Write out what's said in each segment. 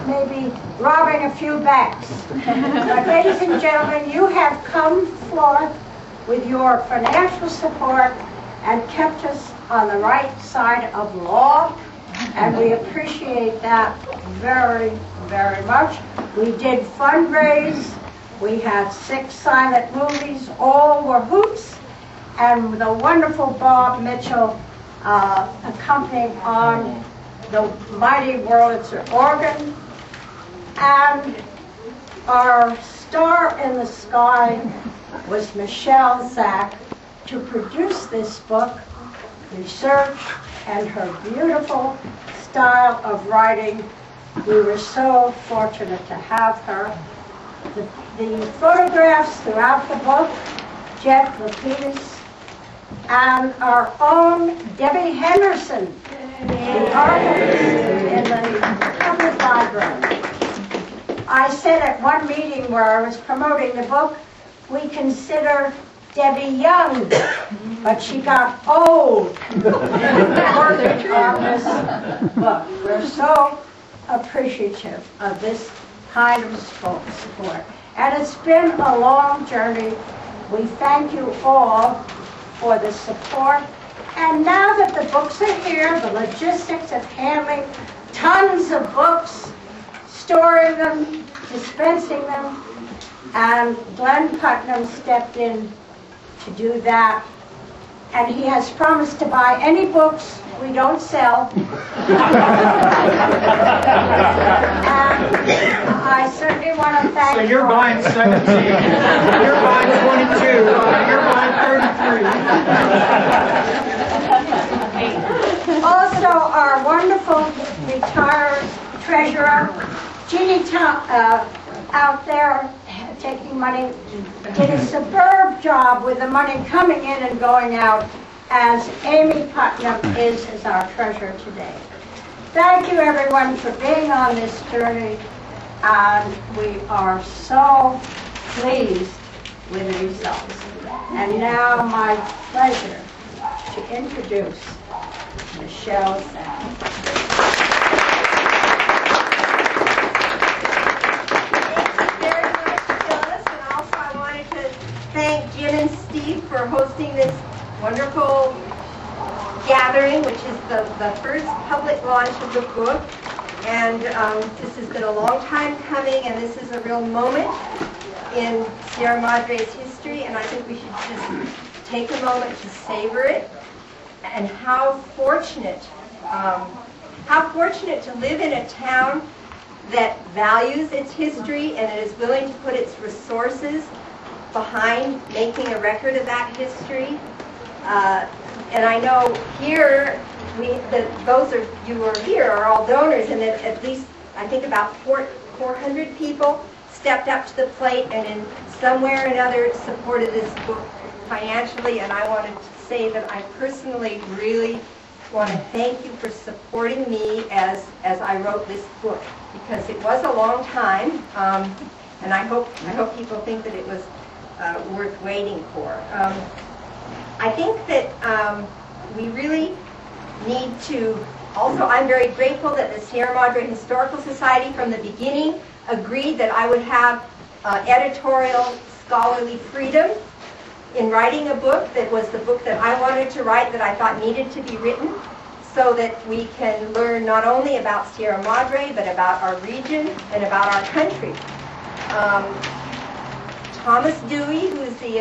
maybe robbing a few banks. But ladies and gentlemen, you have come forth with your financial support and kept us on the right side of law, and we appreciate that very, very much. We did fundraise. We had 6 silent movies. All were hoots, and the wonderful Bob Mitchell accompanying on the mighty Wurlitzer organ. And our star in the sky was Michele Zack to produce this book, research, and her beautiful style of writing. We were so fortunate to have her. The photographs throughout the book, Jeff Lapidus, and our own Debbie Henderson, the archivist in the public library. I said at one meeting where I was promoting the book, we consider Debbie young, but she got old working on this book. We're so appreciative of this kind of support. And it's been a long journey. We thank you all for the support. And now that the books are here, the logistics of handling tons of books, storing them, dispensing them, and Glenn Putnam stepped in to do that. And he has promised to buy any books we don't sell. And I certainly want to thank you. So you're buying 17, you're buying 22, you're buying 33. Also, our wonderful retired treasurer, Jeannie out there taking money, did a superb job with the money coming in and going out, as Amy Putnam is our treasurer today. Thank you everyone for being on this journey, and we are so pleased with the results. And now my pleasure to introduce Michele Zack. Thank Jim and Steve for hosting this wonderful gathering, which is the first public launch of the book. And this has been a long time coming, and this is a real moment in Sierra Madre's history, and I think we should just take a moment to savor it. And how fortunate to live in a town that values its history and is willing to put its resources behind making a record of that history. And I know here, those of you who are here are all donors, and that at least, I think about 400 people stepped up to the plate and in some way or another supported this book financially. And I wanted to say that I personally really want to thank you for supporting me as I wrote this book, because it was a long time, and I hope people think that it was worth waiting for. I think that we really need to also, I'm very grateful that the Sierra Madre Historical Society from the beginning agreed that I would have editorial scholarly freedom in writing a book that was the book that I wanted to write, that I thought needed to be written, so that we can learn not only about Sierra Madre, but about our region and about our country. Thomas Dewey, who is the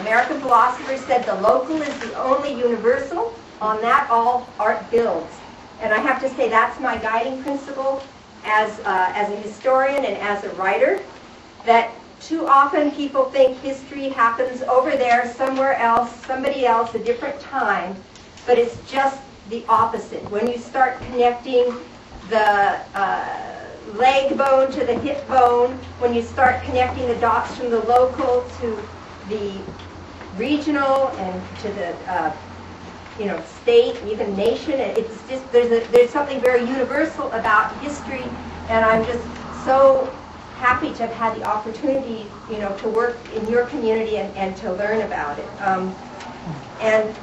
American philosopher, said the local is the only universal. On that all art builds. And I have to say that's my guiding principle as a historian and as a writer, that too often people think history happens over there, somewhere else, somebody else, a different time, but it's just the opposite. When you start connecting the leg bone to the hip bone, when you start connecting the dots from the local to the regional and to the state, even nation, it's just there's something very universal about history, and I'm just so happy to have had the opportunity, to work in your community and to learn about it. And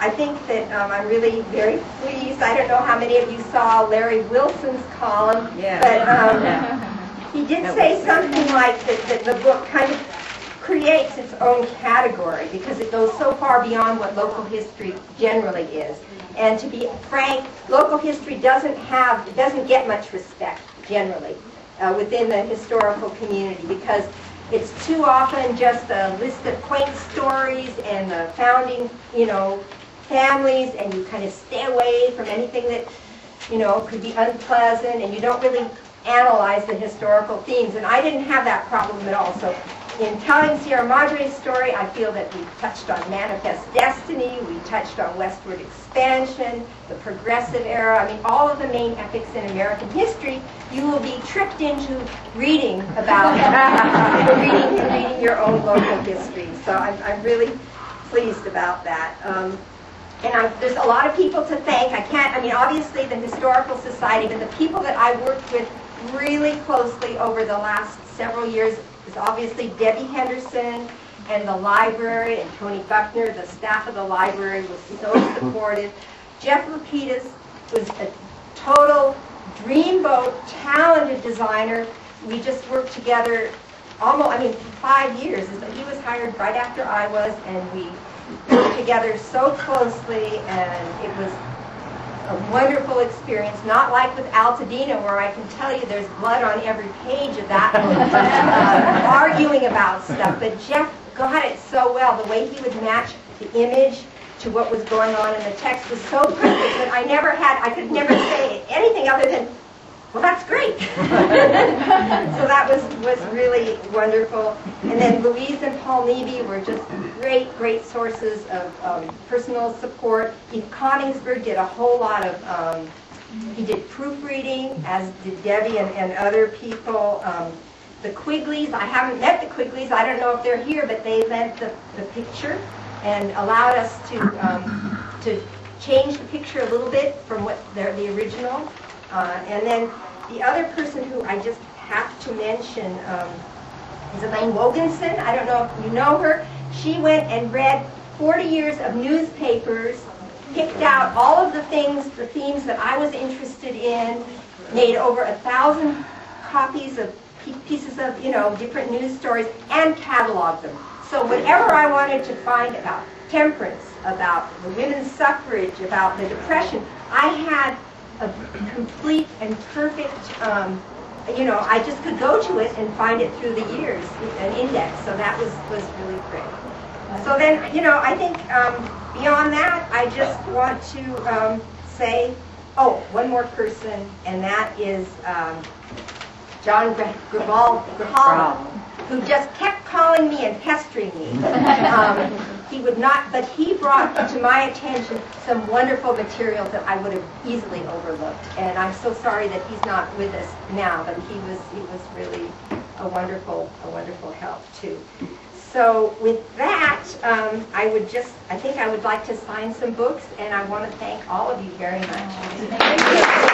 I think that I'm really very pleased. I don't know how many of you saw Larry Wilson's column, but he did say something like that the book kind of creates its own category because it goes so far beyond what local history generally is. And to be frank, local history doesn't get much respect generally within the historical community because it's too often just a list of quaint stories and the founding, families, and you kind of stay away from anything that, could be unpleasant, and you don't really analyze the historical themes. And I didn't have that problem at all. So in telling Sierra Madre's story, I feel that we touched on Manifest Destiny, we touched on westward expansion, the progressive era. I mean, all of the main epics in American history, you will be tricked into reading about, reading your own local history. So I'm really pleased about that. There's a lot of people to thank. Obviously the Historical Society, but the people that I worked with really closely over the last several years is obviously Debbie Henderson and the library, and Tony Buckner. The staff of the library was so supportive. Jeff Lapidus was a total dreamboat, talented designer. We just worked together 5 years. He was hired right after I was, and we worked together so closely, and it was a wonderful experience, not like with Altadena, where I can tell you there's blood on every page of that book, arguing about stuff. But Jeff got it so well. The way he would match the image to what was going on in the text was so perfect that I could never say anything other than, well, that's great. So that was really wonderful. And then Louise and Paul Levy were just great sources of personal support. Keith Coningsberg did a whole lot of, he did proofreading, as did Debbie and other people. The Quigleys, I haven't met the Quigleys, I don't know if they're here, but they lent the picture and allowed us to change the picture a little bit from what the original. And then the other person who I just have to mention is Elaine Woganson. I don't know if you know her. She went and read 40 years of newspapers, picked out all of the themes that I was interested in, made over 1,000 copies of pieces of, different news stories, and cataloged them. So whatever I wanted to find about temperance, about the women's suffrage, about the Depression, I had a complete and perfect, I just could go to it and find it through the years, an index. So that was really great. So then, I think beyond that, I just want to say, one more person, and that is John Grijalva, who just kept calling me and pestering me. He would not, but he brought to my attention some wonderful materials that I would have easily overlooked. And I'm so sorry that he's not with us now, but he was really a wonderful help too. So with that, I think I would like to sign some books, and I want to thank all of you very much. Thank you.